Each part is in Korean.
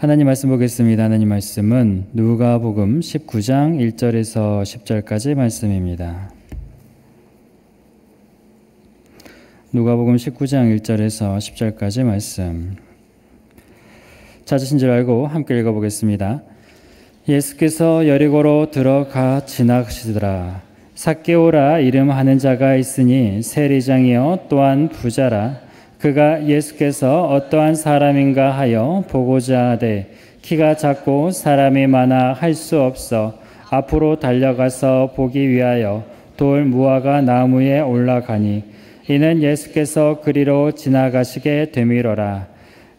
하나님 말씀 보겠습니다. 하나님 말씀은 누가복음 19장 1절에서 10절까지 말씀입니다. 누가복음 19장 1절에서 10절까지 말씀. 찾으신 줄 알고 함께 읽어보겠습니다. 예수께서 여리고로 들어가 지나가시더라. 삭개오라 이름하는 자가 있으니 세리장이요 또한 부자라. 그가 예수께서 어떠한 사람인가 하여 보고자 하되 키가 작고 사람이 많아 할 수 없어 앞으로 달려가서 보기 위하여 돌 무화과 나무에 올라가니 이는 예수께서 그리로 지나가시게 되미로라.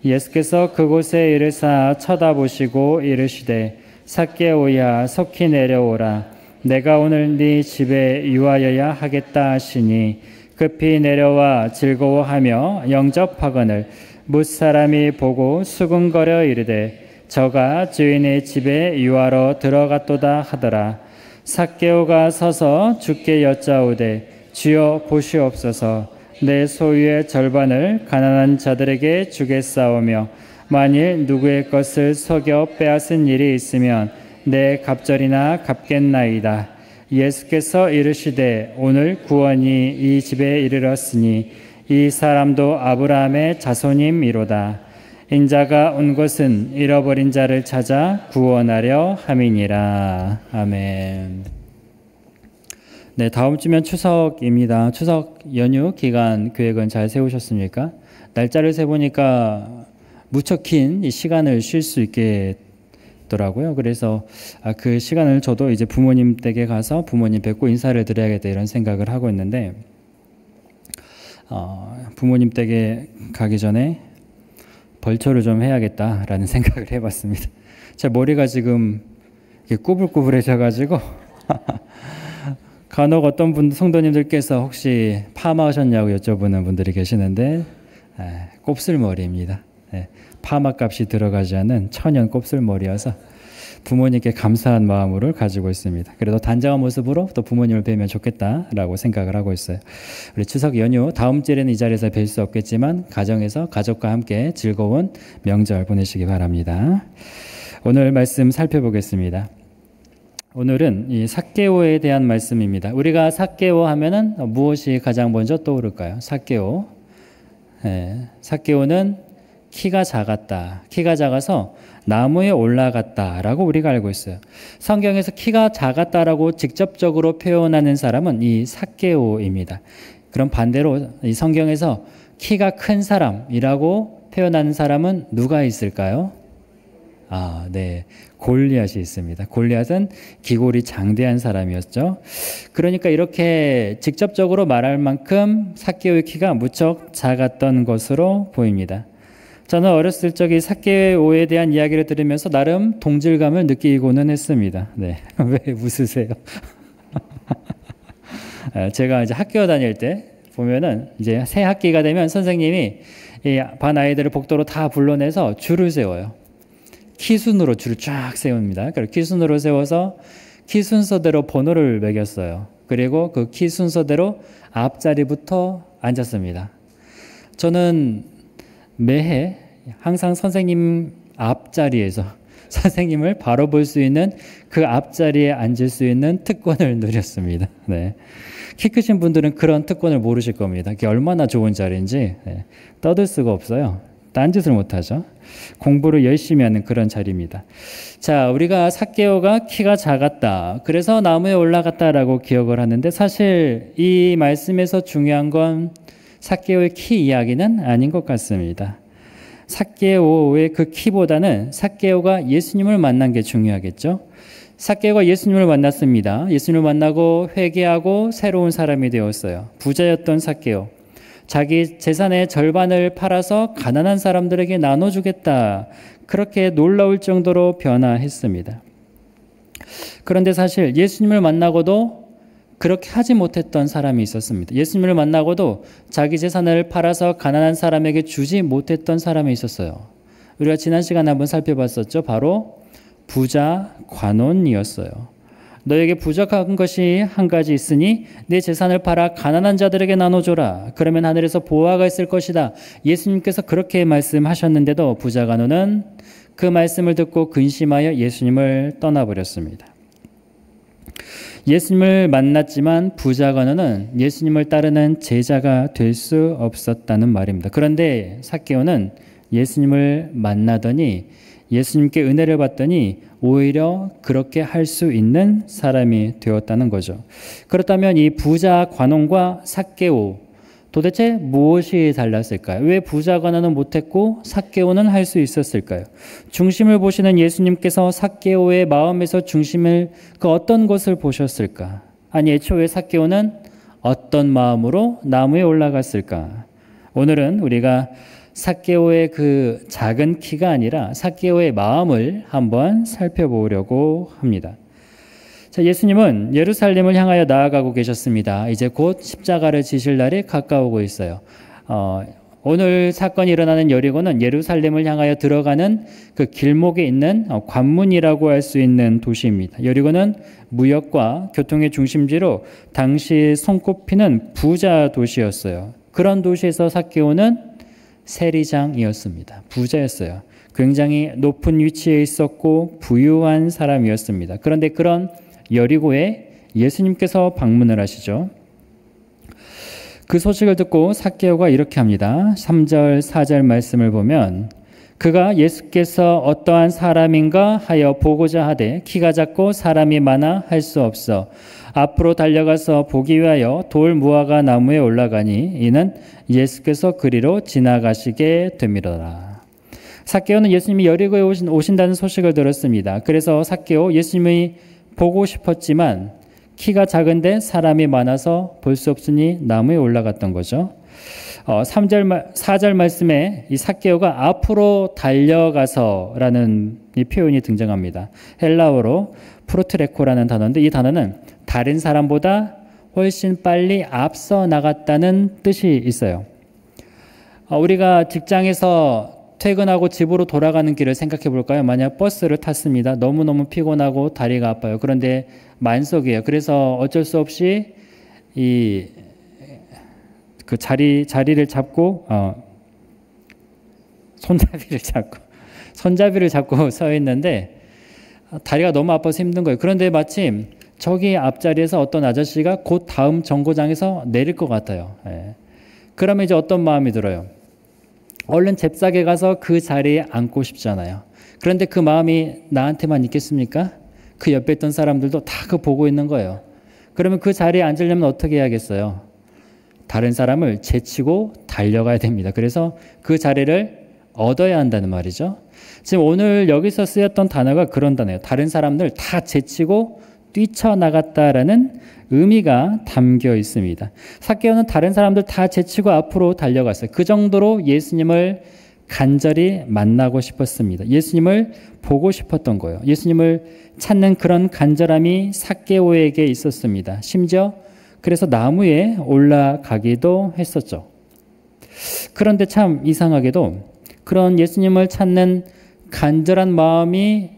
예수께서 그곳에 이르사 쳐다보시고 이르시되 삭개오야 속히 내려오라. 내가 오늘 네 집에 유하여야 하겠다 하시니 급히 내려와 즐거워하며 영접하거늘 뭇사람이 보고 수군거려 이르되 저가 주인의 집에 유하러 들어갔도다 하더라. 삭개오가 서서 주께 여짜오되 주여 보시옵소서. 내 소유의 절반을 가난한 자들에게 주겠사오며 만일 누구의 것을 속여 빼앗은 일이 있으면 내 갑절이나 갚겠나이다. 예수께서 이르시되 오늘 구원이 이 집에 이르렀으니 이 사람도 아브라함의 자손임이로다. 인자가 온 것은 잃어버린 자를 찾아 구원하려 함이니라. 아멘. 네, 다음 주면 추석입니다. 추석 연휴 기간 계획은 잘 세우셨습니까? 날짜를 세보니까 무척 긴 이 시간을 쉴 수 있게 더라고요. 그래서 그 시간을 저도 이제 부모님 댁에 가서 부모님 뵙고 인사를 드려야겠다 이런 생각을 하고 있는데 부모님 댁에 가기 전에 벌초를 좀 해야겠다라는 생각을 해봤습니다. 제 머리가 지금 꾸불꾸불해져가지고 간혹 어떤 성도님들께서 혹시 파마하셨냐고 여쭤보는 분들이 계시는데 곱슬머리입니다. 파마값이 들어가지 않은 천연 곱슬머리여서 부모님께 감사한 마음으로 가지고 있습니다. 그래도 단정한 모습으로 또 부모님을 뵈면 좋겠다라고 생각을 하고 있어요. 우리 추석 연휴 다음 주에는 이 자리에서 뵐 수 없겠지만 가정에서 가족과 함께 즐거운 명절 보내시기 바랍니다. 오늘 말씀 살펴보겠습니다. 오늘은 이 삭개오에 대한 말씀입니다. 우리가 삭개오 하면은 무엇이 가장 먼저 떠오를까요? 삭개오. 삭개오는 키가 작았다. 키가 작아서 나무에 올라갔다라고 우리가 알고 있어요. 성경에서 키가 작았다라고 직접적으로 표현하는 사람은 이 삭개오입니다. 그럼 반대로 이 성경에서 키가 큰 사람이라고 표현하는 사람은 누가 있을까요? 네. 골리앗이 있습니다. 골리앗은 기골이 장대한 사람이었죠. 그러니까 이렇게 직접적으로 말할 만큼 삭개오의 키가 무척 작았던 것으로 보입니다. 저는 어렸을 적에 삭개오에 대한 이야기를 들으면서 나름 동질감을 느끼고는 했습니다. 네. 왜 웃으세요? 제가 이제 학교 다닐 때 보면은 이제 새 학기가 되면 선생님이 이 반 아이들을 복도로 다 불러내서 줄을 세워요. 키순으로 줄을 쫙 세웁니다. 그리고 키순으로 세워서 키 순서대로 번호를 매겼어요. 그리고 그 키 순서대로 앞자리부터 앉았습니다. 저는 매해 항상 선생님 앞자리에서 선생님을 바로 볼 수 있는 그 앞자리에 앉을 수 있는 특권을 누렸습니다. 네. 키 크신 분들은 그런 특권을 모르실 겁니다. 그게 얼마나 좋은 자리인지 떠들 수가 없어요. 딴짓을 못하죠. 공부를 열심히 하는 그런 자리입니다. 자, 우리가 삭개오가 키가 작았다. 그래서 나무에 올라갔다라고 기억을 하는데 사실 이 말씀에서 중요한 건 삭개오의 키 이야기는 아닌 것 같습니다. 삭개오의 그 키보다는 삭개오가 예수님을 만난 게 중요하겠죠. 삭개오가 예수님을 만났습니다. 예수님을 만나고 회개하고 새로운 사람이 되었어요. 부자였던 삭개오. 자기 재산의 절반을 팔아서 가난한 사람들에게 나눠주겠다. 그렇게 놀라울 정도로 변화했습니다. 그런데 사실 예수님을 만나고도 그렇게 하지 못했던 사람이 있었습니다. 예수님을 만나고도 자기 재산을 팔아서 가난한 사람에게 주지 못했던 사람이 있었어요. 우리가 지난 시간에 한번 살펴봤었죠. 바로 부자 관원이었어요. 너에게 부족한 것이 한 가지 있으니 내 재산을 팔아 가난한 자들에게 나눠줘라. 그러면 하늘에서 보화가 있을 것이다. 예수님께서 그렇게 말씀하셨는데도 부자 관원은 그 말씀을 듣고 근심하여 예수님을 떠나버렸습니다. 예수님을 만났지만 부자 건어는 예수님을 따르는 제자가 될 수 없었다는 말입니다. 그런데 삭개오는 예수님을 만나더니 예수님께 은혜를 받더니 오히려 그렇게 할 수 있는 사람이 되었다는 거죠. 그렇다면 이 부자 관원과 삭개오, 도대체 무엇이 달랐을까요? 왜 부자 관원은 못했고 삭개오는 할 수 있었을까요? 중심을 보시는 예수님께서 삭개오의 마음에서 중심을 그 어떤 것을 보셨을까? 아니 애초에 삭개오는 어떤 마음으로 나무에 올라갔을까? 오늘은 우리가 삭개오의 그 작은 키가 아니라 삭개오의 마음을 한번 살펴보려고 합니다. 자, 예수님은 예루살렘을 향하여 나아가고 계셨습니다. 이제 곧 십자가를 지실 날이 가까우고 있어요. 오늘 사건이 일어나는 여리고는 예루살렘을 향하여 들어가는 그 길목에 있는 관문이라고 할 수 있는 도시입니다. 여리고는 무역과 교통의 중심지로 당시 손꼽히는 부자 도시였어요. 그런 도시에서 삭개오는 세리장이었습니다. 부자였어요. 굉장히 높은 위치에 있었고 부유한 사람이었습니다. 그런데 그런 여리고에 예수님께서 방문을 하시죠. 그 소식을 듣고 삭개오가 이렇게 합니다. 3절, 4절 말씀을 보면 그가 예수께서 어떠한 사람인가 하여 보고자 하되 키가 작고 사람이 많아 할 수 없어 앞으로 달려가서 보기 위하여 돌 무화과 나무에 올라가니 이는 예수께서 그리로 지나가시게 되밀어라. 삭개오는 예수님이 여리고에 오신다는 소식을 들었습니다. 그래서 삭개오 예수님이 보고 싶었지만 키가 작은데 사람이 많아서 볼 수 없으니 나무에 올라갔던 거죠. 4절 말씀에 이 삭개오가 앞으로 달려가서라는 이 표현이 등장합니다. 헬라어로 프로트레코라는 단어인데 이 단어는 다른 사람보다 훨씬 빨리 앞서 나갔다는 뜻이 있어요. 우리가 직장에서 퇴근하고 집으로 돌아가는 길을 생각해 볼까요? 만약 버스를 탔습니다. 너무너무 피곤하고 다리가 아파요. 그런데 만석이에요. 그래서 어쩔 수 없이 그 자리를 잡고 손잡이를 잡고 서 있는데 다리가 너무 아파서 힘든 거예요. 그런데 마침 저기 앞자리에서 어떤 아저씨가 곧 다음 정거장에서 내릴 것 같아요. 그러면 이제 어떤 마음이 들어요? 얼른 잽싸게 가서 그 자리에 앉고 싶잖아요. 그런데 그 마음이 나한테만 있겠습니까? 그 옆에 있던 사람들도 다 그 보고 있는 거예요. 그러면 그 자리에 앉으려면 어떻게 해야겠어요? 다른 사람을 제치고 달려가야 됩니다. 그래서 그 자리를 얻어야 한다는 말이죠. 지금 오늘 여기서 쓰였던 단어가 그런 단어예요. 다른 사람들 다 제치고 뛰쳐나갔다라는 의미가 담겨 있습니다. 삭개오는 다른 사람들 다 제치고 앞으로 달려갔어요. 그 정도로 예수님을 간절히 만나고 싶었습니다. 예수님을 보고 싶었던 거예요. 예수님을 찾는 그런 간절함이 삭개오에게 있었습니다. 심지어 그래서 나무에 올라가기도 했었죠. 그런데 참 이상하게도 그런 예수님을 찾는 간절한 마음이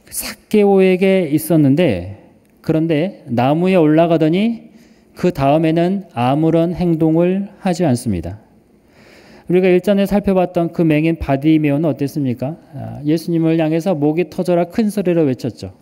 삭개오에게 있었는데 그런데 나무에 올라가더니 그 다음에는 아무런 행동을 하지 않습니다. 우리가 일전에 살펴봤던 그 맹인 바디메오는 어땠습니까? 예수님을 향해서 목이 터져라 큰 소리로 외쳤죠.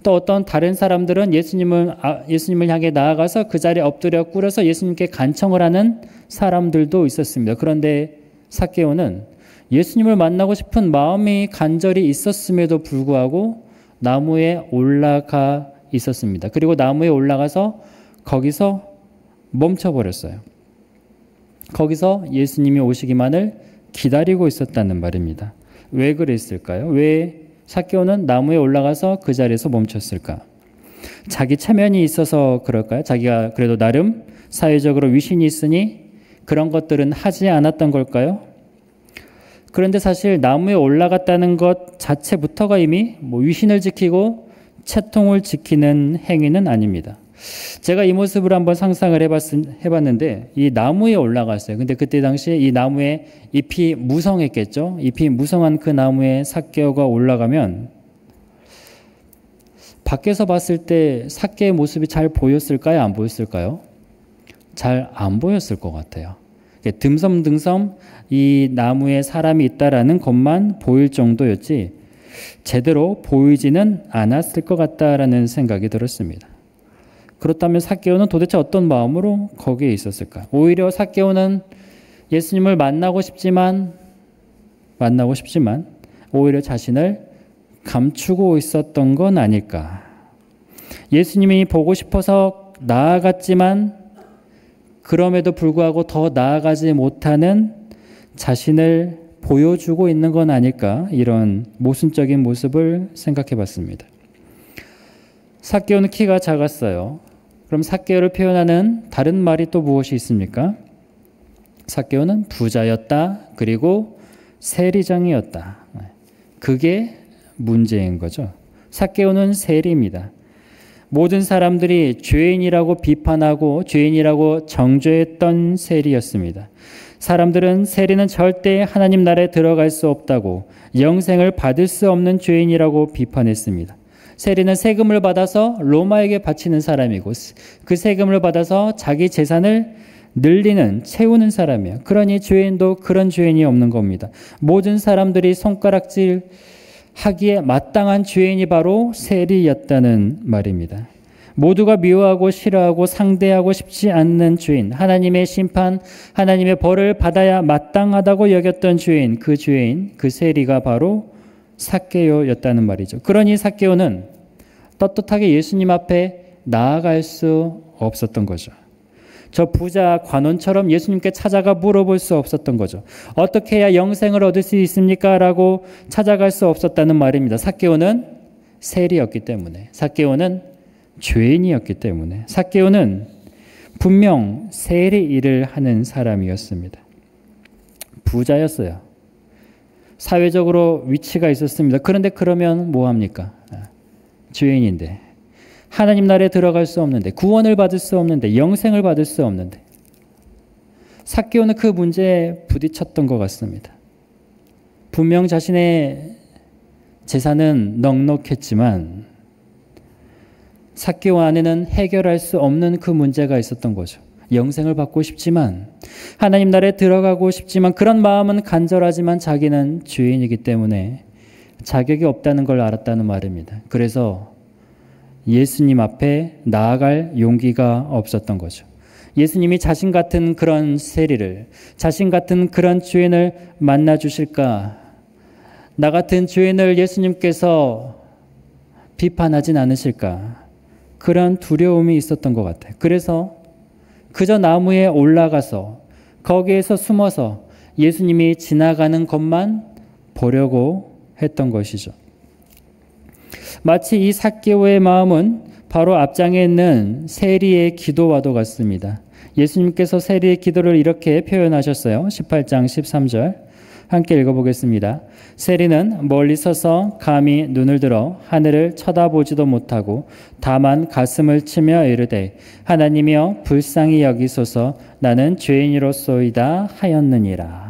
또 어떤 다른 사람들은 예수님을 향해 나아가서 그 자리에 엎드려 꿇어서 예수님께 간청을 하는 사람들도 있었습니다. 그런데 삭개오는 예수님을 만나고 싶은 마음이 간절히 있었음에도 불구하고 나무에 올라가 있었습니다. 그리고 나무에 올라가서 거기서 멈춰버렸어요. 거기서 예수님이 오시기만을 기다리고 있었다는 말입니다. 왜 그랬을까요? 왜 삭개오는 나무에 올라가서 그 자리에서 멈췄을까? 자기 체면이 있어서 그럴까요? 자기가 그래도 나름 사회적으로 위신이 있으니 그런 것들은 하지 않았던 걸까요? 그런데 사실 나무에 올라갔다는 것 자체부터가 이미 위신을 지키고 채통을 지키는 행위는 아닙니다. 제가 이 모습을 한번 상상을 해봤는데 이 나무에 올라갔어요. 근데 그때 당시에 이 나무에 잎이 무성했겠죠. 잎이 무성한 그 나무에 삭개오가 올라가면 밖에서 봤을 때 삭개의 모습이 잘 보였을까요? 안 보였을까요? 잘 안 보였을 것 같아요. 듬성듬성 이 나무에 사람이 있다라는 것만 보일 정도였지 제대로 보이지는 않았을 것 같다라는 생각이 들었습니다. 그렇다면 삭개오는 도대체 어떤 마음으로 거기에 있었을까? 오히려 삭개오는 예수님을 만나고 싶지만 오히려 자신을 감추고 있었던 건 아닐까? 예수님이 보고 싶어서 나아갔지만 그럼에도 불구하고 더 나아가지 못하는 자신을 보여주고 있는 건 아닐까? 이런 모순적인 모습을 생각해 봤습니다. 삭개오는 키가 작았어요. 그럼 삭개오를 표현하는 다른 말이 또 무엇이 있습니까? 삭개오는 부자였다. 그리고 세리장이었다. 그게 문제인 거죠. 삭개오는 세리입니다. 모든 사람들이 죄인이라고 비판하고 죄인이라고 정죄했던 세리였습니다. 사람들은 세리는 절대 하나님 나라에 들어갈 수 없다고 영생을 받을 수 없는 죄인이라고 비판했습니다. 세리는 세금을 받아서 로마에게 바치는 사람이고 그 세금을 받아서 자기 재산을 늘리는, 채우는 사람이에요. 그러니 죄인도 그런 죄인이 없는 겁니다. 모든 사람들이 손가락질 하기에 마땅한 죄인이 바로 세리였다는 말입니다. 모두가 미워하고 싫어하고 상대하고 싶지 않는 죄인, 하나님의 심판, 하나님의 벌을 받아야 마땅하다고 여겼던 죄인, 그 세리가 바로 삭개오였다는 말이죠. 그러니 삭개오는 떳떳하게 예수님 앞에 나아갈 수 없었던 거죠. 저 부자 관원처럼 예수님께 찾아가 물어볼 수 없었던 거죠. 어떻게 해야 영생을 얻을 수 있습니까? 라고 찾아갈 수 없었다는 말입니다. 삭개오는 세리였기 때문에, 삭개오는 죄인이었기 때문에, 삭개오는 분명 세리 일을 하는 사람이었습니다. 부자였어요. 사회적으로 위치가 있었습니다. 그런데 그러면 뭐합니까? 죄인인데, 하나님 나라에 들어갈 수 없는데, 구원을 받을 수 없는데, 영생을 받을 수 없는데, 삭개오는 그 문제에 부딪혔던 것 같습니다. 분명 자신의 재산은 넉넉했지만 삭개오 안에는 해결할 수 없는 그 문제가 있었던 거죠. 영생을 받고 싶지만, 하나님 나라에 들어가고 싶지만, 그런 마음은 간절하지만 자기는 죄인이기 때문에 자격이 없다는 걸 알았다는 말입니다. 그래서 예수님 앞에 나아갈 용기가 없었던 거죠. 예수님이 자신 같은 그런 세리를, 자신 같은 그런 죄인을 만나 주실까? 나 같은 죄인을 예수님께서 비판하진 않으실까? 그런 두려움이 있었던 것 같아요. 그래서 그저 나무에 올라가서 거기에서 숨어서 예수님이 지나가는 것만 보려고 했던 것이죠. 마치 이 삭개오의 마음은 바로 앞장에 있는 세리의 기도와도 같습니다. 예수님께서 세리의 기도를 이렇게 표현하셨어요. 18장 13절 함께 읽어보겠습니다. 세리는 멀리 서서 감히 눈을 들어 하늘을 쳐다보지도 못하고 다만 가슴을 치며 이르되 하나님이여 불쌍히 여기소서 나는 죄인이로소이다 하였느니라.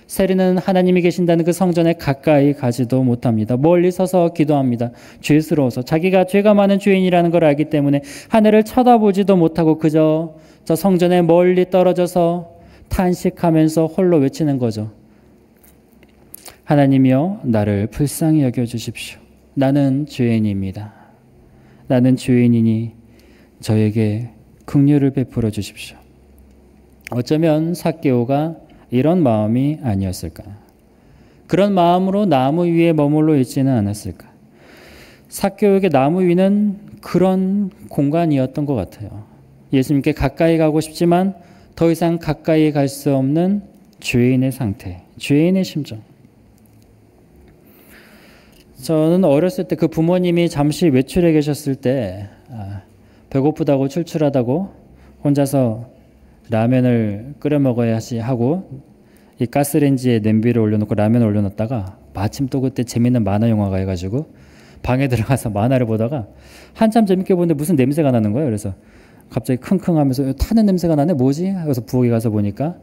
세리는 하나님이 계신다는 그 성전에 가까이 가지도 못합니다. 멀리 서서 기도합니다. 죄스러워서, 자기가 죄가 많은 죄인이라는 걸 알기 때문에 하늘을 쳐다보지도 못하고 그저 저 성전에 멀리 떨어져서 탄식하면서 홀로 외치는 거죠. 하나님이여 나를 불쌍히 여겨주십시오. 나는 죄인입니다. 나는 죄인이니 저에게 긍휼을 베풀어 주십시오. 어쩌면 삭개오가 이런 마음이 아니었을까? 그런 마음으로 나무 위에 머물러 있지는 않았을까? 삭개오에게 나무 위는 그런 공간이었던 것 같아요. 예수님께 가까이 가고 싶지만 더 이상 가까이 갈 수 없는 죄인의 상태, 죄인의 심정. 저는 어렸을 때 그 부모님이 잠시 외출해 계셨을 때 배고프다고 출출하다고 혼자서 라면을 끓여 먹어야지 하고 이 가스레인지에 냄비를 올려놓고 라면을 올려놨다가 마침 또 그때 재밌는 만화 영화가 해가지고 방에 들어가서 만화를 보다가 한참 재밌게 보는데 무슨 냄새가 나는 거예요. 그래서 갑자기 킁킁 하면서 타는 냄새가 나네? 뭐지? 그래서 부엌에 가서 보니까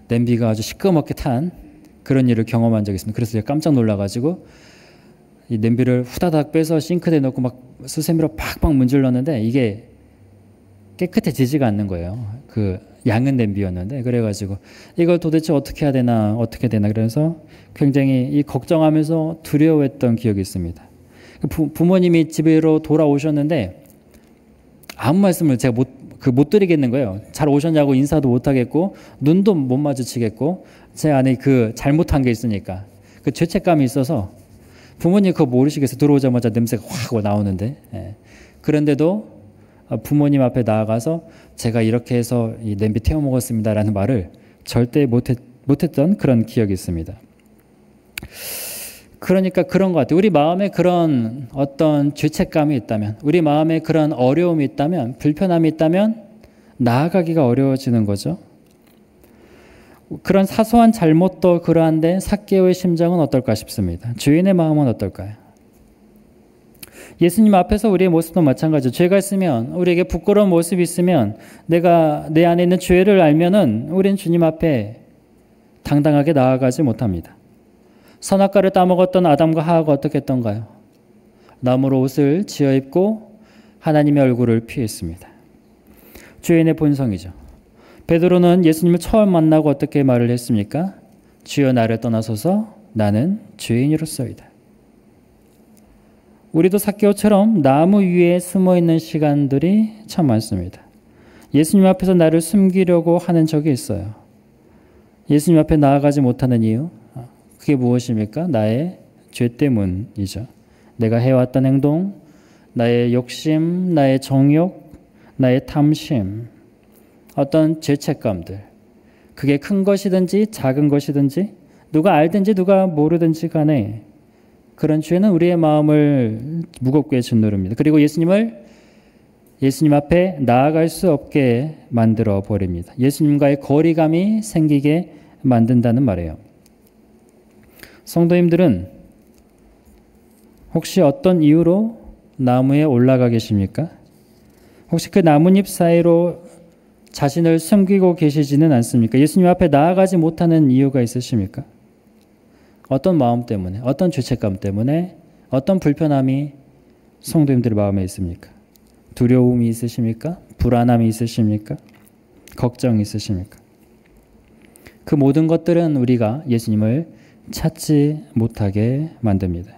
냄비가 아주 시꺼멓게 탄 그런 일을 경험한 적이 있습니다. 그래서 제가 깜짝 놀라가지고 이 냄비를 후다닥 빼서 싱크대에 넣고 막 수세미로 팍팍 문질렀는데 이게 깨끗해지지가 않는 거예요. 그 양은 냄비였는데, 그래가지고 이걸 도대체 어떻게 해야 되나 어떻게 되나 그래서 굉장히 걱정하면서 두려워했던 기억이 있습니다. 부모님이 집으로 돌아오셨는데 아무 말씀을 제가 못 드리겠는 거예요. 잘 오셨냐고 인사도 못 하겠고 눈도 못 마주치겠고 제 안에 잘못한 게 있으니까 그 죄책감이 있어서 부모님 그거 모르시겠어요. 들어오자마자 냄새가 확 나오는데. 예. 그런데도 부모님 앞에 나아가서 제가 이렇게 해서 이 냄비 태워 먹었습니다라는 말을 절대 못했던 그런 기억이 있습니다. 그러니까 그런 것 같아요. 우리 마음에 그런 어떤 죄책감이 있다면, 우리 마음에 그런 어려움이 있다면, 불편함이 있다면 나아가기가 어려워지는 거죠. 그런 사소한 잘못도 그러한데 삭개오의 심정은 어떨까 싶습니다. 주인의 마음은 어떨까요? 예수님 앞에서 우리의 모습도 마찬가지죠. 죄가 있으면, 우리에게 부끄러운 모습이 있으면, 내가 내 안에 있는 죄를 알면은 우리는 주님 앞에 당당하게 나아가지 못합니다. 선악과를 따먹었던 아담과 하와가 어떻게 했던가요? 나무로 옷을 지어 입고 하나님의 얼굴을 피했습니다. 죄인의 본성이죠. 베드로는 예수님을 처음 만나고 어떻게 말을 했습니까? 주여 나를 떠나소서 나는 죄인이로소이다. 우리도 삭개오처럼 나무 위에 숨어 있는 시간들이 참 많습니다. 예수님 앞에서 나를 숨기려고 하는 적이 있어요. 예수님 앞에 나아가지 못하는 이유, 그게 무엇입니까? 나의 죄 때문이죠. 내가 해왔던 행동, 나의 욕심, 나의 정욕, 나의 탐심, 어떤 죄책감들, 그게 큰 것이든지 작은 것이든지 누가 알든지 누가 모르든지 간에 그런 죄는 우리의 마음을 무겁게 짓누릅니다. 그리고 예수님 앞에 나아갈 수 없게 만들어 버립니다. 예수님과의 거리감이 생기게 만든다는 말이에요. 성도님들은 혹시 어떤 이유로 나무에 올라가 계십니까? 혹시 그 나뭇잎 사이로 자신을 숨기고 계시지는 않습니까? 예수님 앞에 나아가지 못하는 이유가 있으십니까? 어떤 마음 때문에, 어떤 죄책감 때문에, 어떤 불편함이 성도님들의 마음에 있습니까? 두려움이 있으십니까? 불안함이 있으십니까? 걱정이 있으십니까? 그 모든 것들은 우리가 예수님을 찾지 못하게 만듭니다.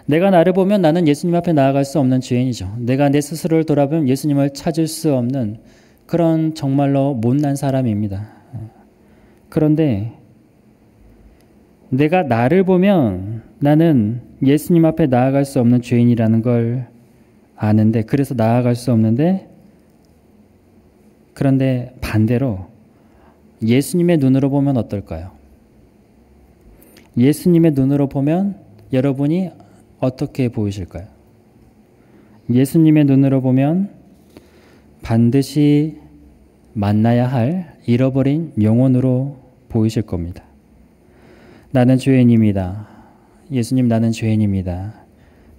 내가 나를 보면 나는 예수님 앞에 나아갈 수 없는 죄인이죠. 내가 내 스스로를 돌아보면 예수님을 찾을 수 없는 그런 정말로 못난 사람입니다. 그런데 내가 나를 보면 나는 예수님 앞에 나아갈 수 없는 죄인이라는 걸 아는데, 그래서 나아갈 수 없는데, 그런데 반대로 예수님의 눈으로 보면 어떨까요? 예수님의 눈으로 보면 여러분이 어떻게 보이실까요? 예수님의 눈으로 보면 반드시 만나야 할 잃어버린 영혼으로 보이실 겁니다. 나는 죄인입니다. 예수님, 나는 죄인입니다.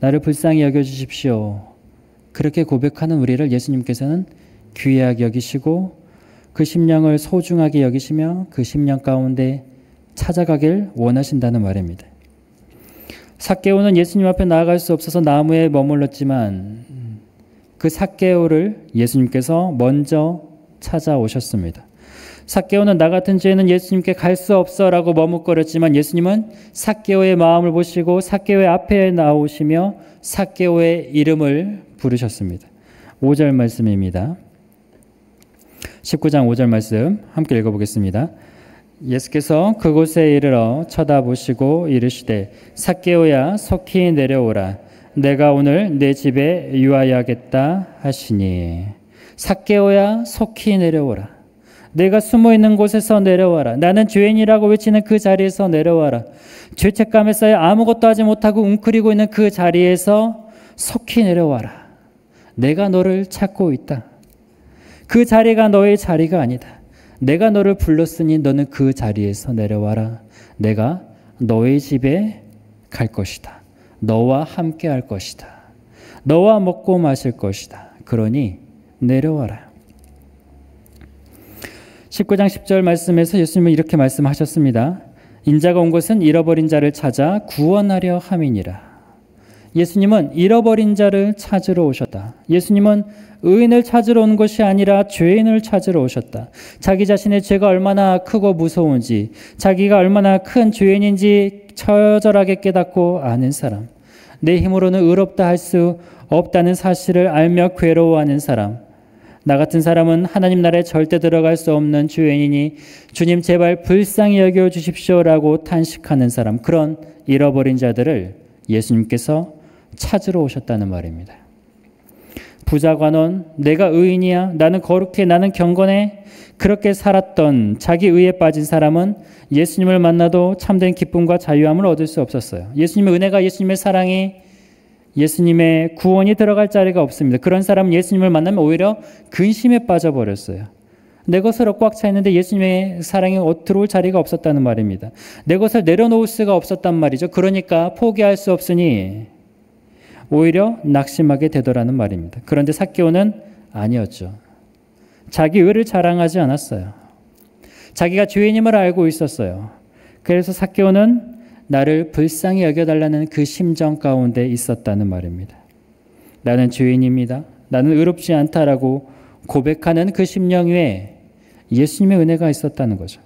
나를 불쌍히 여겨주십시오. 그렇게 고백하는 우리를 예수님께서는 귀하게 여기시고 그 심령을 소중하게 여기시며 그 심령 가운데 찾아가길 원하신다는 말입니다. 삭개오는 예수님 앞에 나아갈 수 없어서 나무에 머물렀지만 그 삭개오를 예수님께서 먼저 찾아오셨습니다. 삭개오는 나 같은 죄는 예수님께 갈 수 없어 라고 머뭇거렸지만 예수님은 삭개오의 마음을 보시고 삭개오의 앞에 나오시며 삭개오의 이름을 부르셨습니다. 5절 말씀입니다. 19장 5절 말씀 함께 읽어보겠습니다. 예수께서 그곳에 이르러 쳐다보시고 이르시되 삭개오야 속히 내려오라. 내가 오늘 내 집에 유하여야겠다 하시니. 삭개오야 속히 내려오라. 내가 숨어있는 곳에서 내려와라. 나는 죄인이라고 외치는 그 자리에서 내려와라. 죄책감에 쌓여 아무것도 하지 못하고 웅크리고 있는 그 자리에서 속히 내려와라. 내가 너를 찾고 있다. 그 자리가 너의 자리가 아니다. 내가 너를 불렀으니 너는 그 자리에서 내려와라. 내가 너의 집에 갈 것이다. 너와 함께 할 것이다. 너와 먹고 마실 것이다. 그러니 내려와라. 19장 10절 말씀에서 예수님은 이렇게 말씀하셨습니다. 인자가 온 것은 잃어버린 자를 찾아 구원하려 함이니라. 예수님은 잃어버린 자를 찾으러 오셨다. 예수님은 의인을 찾으러 온 것이 아니라 죄인을 찾으러 오셨다. 자기 자신의 죄가 얼마나 크고 무서운지, 자기가 얼마나 큰 죄인인지 처절하게 깨닫고 아는 사람, 내 힘으로는 의롭다 할 수 없다는 사실을 알며 괴로워하는 사람, 나 같은 사람은 하나님 나라에 절대 들어갈 수 없는 죄인이니 주님 제발 불쌍히 여겨 주십시오라고 탄식하는 사람, 그런 잃어버린 자들을 예수님께서 찾으러 오셨다는 말입니다. 부자 관원, 내가 의인이야, 나는 거룩해, 나는 경건해, 그렇게 살았던 자기 의에 빠진 사람은 예수님을 만나도 참된 기쁨과 자유함을 얻을 수 없었어요. 예수님의 은혜가, 예수님의 사랑이, 예수님의 구원이 들어갈 자리가 없습니다. 그런 사람은 예수님을 만나면 오히려 근심에 빠져버렸어요. 내 것으로 꽉 차 있는데 예수님의 사랑이 들어올 자리가 없었다는 말입니다. 내 것을 내려놓을 수가 없었단 말이죠. 그러니까 포기할 수 없으니 오히려 낙심하게 되더라는 말입니다. 그런데 삭개오는 아니었죠. 자기 의를 자랑하지 않았어요. 자기가 죄인임을 알고 있었어요. 그래서 삭개오는 나를 불쌍히 여겨달라는 그 심정 가운데 있었다는 말입니다. 나는 죄인입니다. 나는 의롭지 않다라고 고백하는 그 심령 위에 예수님의 은혜가 있었다는 거죠.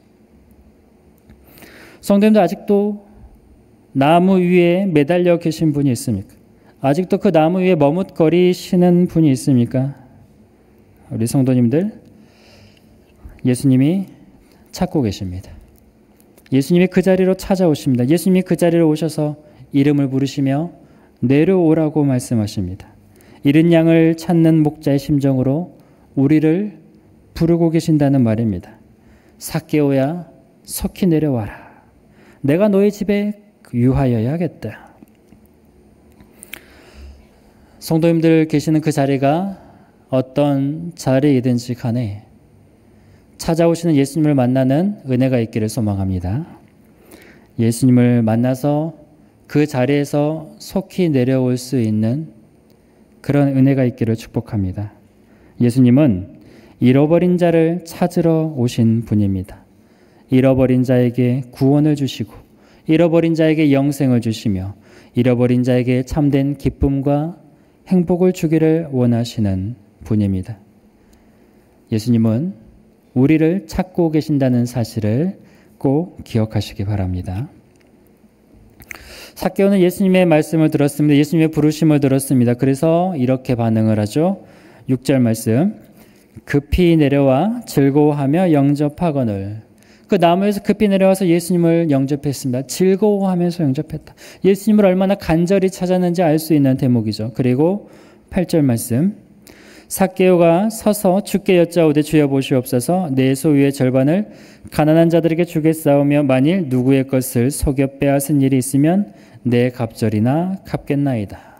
성도님들, 아직도 나무 위에 매달려 계신 분이 있습니까? 아직도 그 나무 위에 머뭇거리시는 분이 있습니까? 우리 성도님들, 예수님이 찾고 계십니다. 예수님이 그 자리로 찾아오십니다. 예수님이 그 자리로 오셔서 이름을 부르시며 내려오라고 말씀하십니다. 잃은 양을 찾는 목자의 심정으로 우리를 부르고 계신다는 말입니다. 삭개오야, 속히 내려와라. 내가 너의 집에 유하여야 하겠다. 성도님들 계시는 그 자리가 어떤 자리이든지 간에 찾아오시는 예수님을 만나는 은혜가 있기를 소망합니다. 예수님을 만나서 그 자리에서 속히 내려올 수 있는 그런 은혜가 있기를 축복합니다. 예수님은 잃어버린 자를 찾으러 오신 분입니다. 잃어버린 자에게 구원을 주시고 잃어버린 자에게 영생을 주시며 잃어버린 자에게 참된 기쁨과 행복을 주기를 원하시는 분입니다. 예수님은 우리를 찾고 계신다는 사실을 꼭 기억하시기 바랍니다. 삭개오는 예수님의 말씀을 들었습니다. 예수님의 부르심을 들었습니다. 그래서 이렇게 반응을 하죠. 6절 말씀, 급히 내려와 즐거워하며 영접하거늘. 그 나무에서 급히 내려와서 예수님을 영접했습니다. 즐거워하면서 영접했다. 예수님을 얼마나 간절히 찾았는지 알 수 있는 대목이죠. 그리고 8절 말씀, 삭개오가 서서 주께 여짜오되 주여 보시옵소서, 내 소유의 절반을 가난한 자들에게 주겠사오며 만일 누구의 것을 속여 빼앗은 일이 있으면 내 갑절이나 갚겠나이다.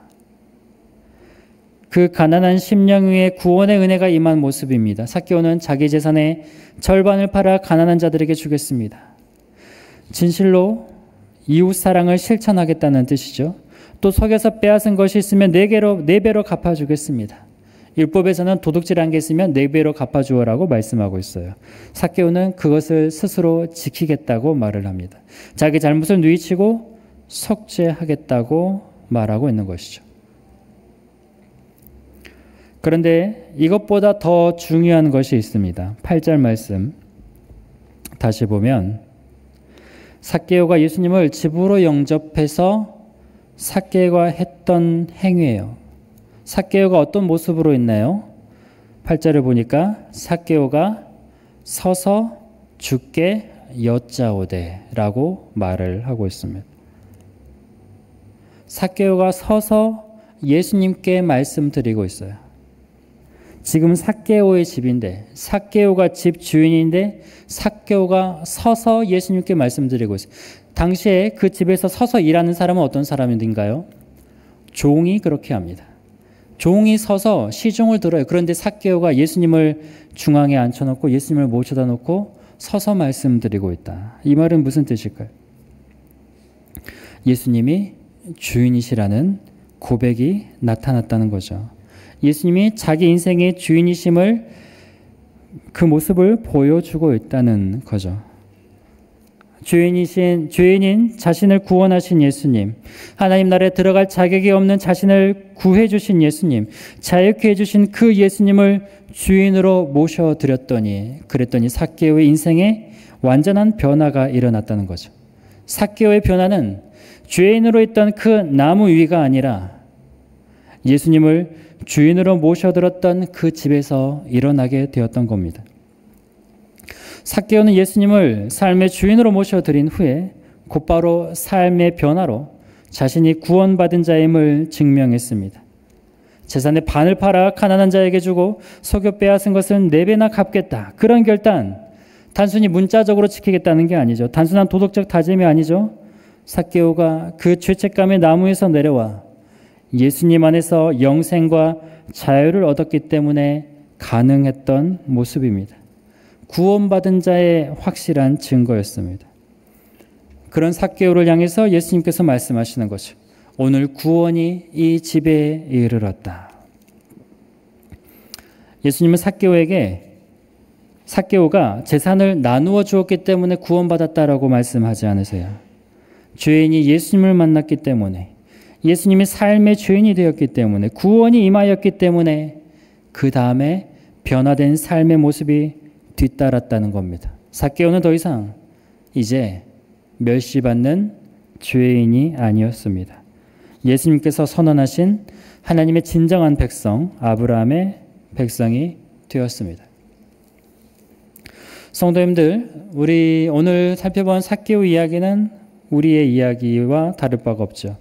그 가난한 심령 위에 구원의 은혜가 임한 모습입니다. 삭개오는 자기 재산의 절반을 팔아 가난한 자들에게 주겠습니다. 진실로 이웃 사랑을 실천하겠다는 뜻이죠. 또 속여서 빼앗은 것이 있으면 네 배로 갚아주겠습니다. 율법에서는 도둑질한 게 있으면 4배로 갚아주어라고 말씀하고 있어요. 삭개오는 그것을 스스로 지키겠다고 말을 합니다. 자기 잘못을 뉘우치고 속죄하겠다고 말하고 있는 것이죠. 그런데 이것보다 더 중요한 것이 있습니다. 8절 말씀 다시 보면 삭개오가 예수님을 집으로 영접해서 삭개오가 했던 행위예요. 삭개오가 어떤 모습으로 있나요? 8절을 보니까 삭개오가 서서 주께 여짜오되 라고 말을 하고 있습니다. 삭개오가 서서 예수님께 말씀드리고 있어요. 지금 삭개오의 집인데, 삭개오가 집 주인인데 삭개오가 서서 예수님께 말씀드리고 있어요. 당시에 그 집에서 서서 일하는 사람은 어떤 사람인가요? 종이 그렇게 합니다. 종이 서서 시중을 들어요. 그런데 삭개오가 예수님을 중앙에 앉혀놓고 예수님을 모셔다 놓고 서서 말씀드리고 있다. 이 말은 무슨 뜻일까요? 예수님이 주인이시라는 고백이 나타났다는 거죠. 예수님이 자기 인생의 주인이심을, 그 모습을 보여주고 있다는 거죠. 죄인인 자신을 구원하신 예수님, 하나님 나라에 들어갈 자격이 없는 자신을 구해주신 예수님, 자유케 해주신 그 예수님을 주인으로 모셔드렸더니, 그랬더니 삭개오의 인생에 완전한 변화가 일어났다는 거죠. 삭개오의 변화는 죄인으로 있던 그 나무 위가 아니라 예수님을 주인으로 모셔들었던 그 집에서 일어나게 되었던 겁니다. 삭개오는 예수님을 삶의 주인으로 모셔드린 후에 곧바로 삶의 변화로 자신이 구원받은 자임을 증명했습니다. 재산의 반을 팔아 가난한 자에게 주고 속여 빼앗은 것을 4배나 갚겠다. 그런 결단, 단순히 문자적으로 지키겠다는 게 아니죠. 단순한 도덕적 다짐이 아니죠. 삭개오가 그 죄책감의 나무에서 내려와 예수님 안에서 영생과 자유를 얻었기 때문에 가능했던 모습입니다. 구원받은 자의 확실한 증거였습니다. 그런 삭개오를 향해서 예수님께서 말씀하시는 거죠. 오늘 구원이 이 집에 이르렀다. 예수님은 삭개오가 재산을 나누어 주었기 때문에 구원받았다라고 말씀하지 않으세요. 죄인이 예수님을 만났기 때문에, 예수님이 삶의 죄인이 되었기 때문에, 구원이 임하였기 때문에 그 다음에 변화된 삶의 모습이 뒤따랐다는 겁니다. 삭개오는 더 이상 이제 멸시받는 죄인이 아니었습니다. 예수님께서 선언하신 하나님의 진정한 백성, 아브라함의 백성이 되었습니다. 성도님들, 우리 오늘 살펴본 삭개오 이야기는 우리의 이야기와 다를 바가 없죠.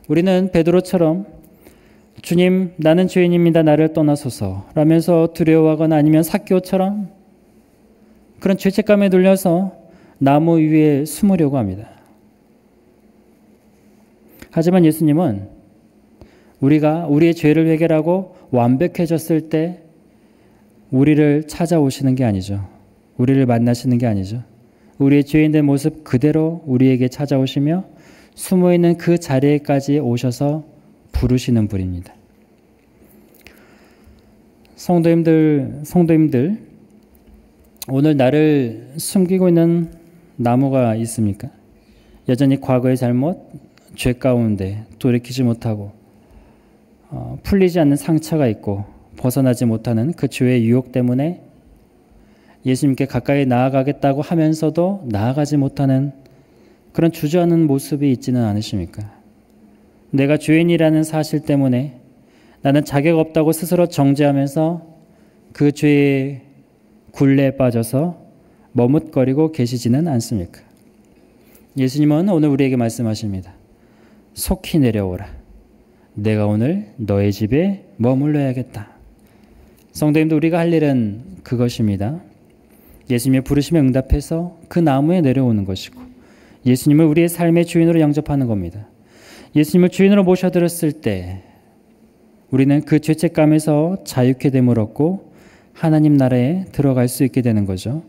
우리는 베드로처럼 주님, 나는 죄인입니다. 나를 떠나소서 라면서 두려워하거나 아니면 삭개오처럼 그런 죄책감에 눌려서 나무 위에 숨으려고 합니다. 하지만 예수님은 우리가 우리의 죄를 해결하고 완벽해졌을 때 우리를 찾아오시는 게 아니죠. 우리를 만나시는 게 아니죠. 우리의 죄인된 모습 그대로 우리에게 찾아오시며 숨어있는 그 자리에까지 오셔서 부르시는 분입니다. 성도님들, 오늘 나를 숨기고 있는 나무가 있습니까? 여전히 과거의 잘못, 죄 가운데 돌이키지 못하고 풀리지 않는 상처가 있고 벗어나지 못하는 그 죄의 유혹 때문에 예수님께 가까이 나아가겠다고 하면서도 나아가지 못하는 그런 주저하는 모습이 있지는 않으십니까? 내가 죄인이라는 사실 때문에 나는 자격 없다고 스스로 정죄하면서 그 죄의 굴레에 빠져서 머뭇거리고 계시지는 않습니까? 예수님은 오늘 우리에게 말씀하십니다. 속히 내려오라. 내가 오늘 너의 집에 머물러야겠다. 성도님도 우리가 할 일은 그것입니다. 예수님의 부르심에 응답해서 그 나무에 내려오는 것이고 예수님을 우리의 삶의 주인으로 영접하는 겁니다. 예수님을 주인으로 모셔들었을 때 우리는 그 죄책감에서 자유케 됨을 얻고 하나님 나라에 들어갈 수 있게 되는 거죠.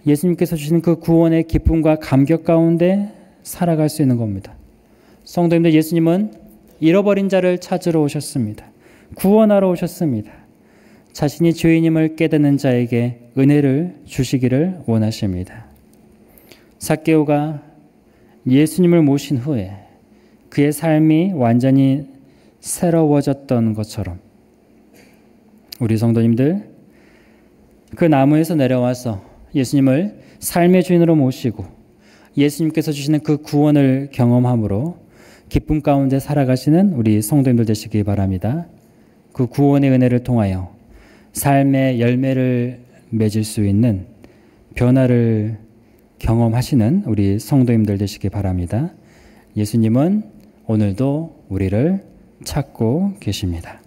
예수님께서 주시는 그 구원의 기쁨과 감격 가운데 살아갈 수 있는 겁니다. 성도님들, 예수님은 잃어버린 자를 찾으러 오셨습니다. 구원하러 오셨습니다. 자신이 죄인임을 깨닫는 자에게 은혜를 주시기를 원하십니다. 삭개오가 예수님을 모신 후에 그의 삶이 완전히 새로워졌던 것처럼 우리 성도님들 그 나무에서 내려와서 예수님을 삶의 주인으로 모시고 예수님께서 주시는 그 구원을 경험함으로 기쁨 가운데 살아가시는 우리 성도님들 되시기 바랍니다. 그 구원의 은혜를 통하여 삶의 열매를 맺을 수 있는 변화를 경험하시는 우리 성도님들 되시기 바랍니다. 예수님은 오늘도 우리를 찾고 계십니다.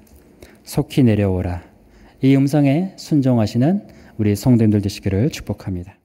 속히 내려오라. 이 음성에 순종하시는 우리 성도님들 되시기를 축복합니다.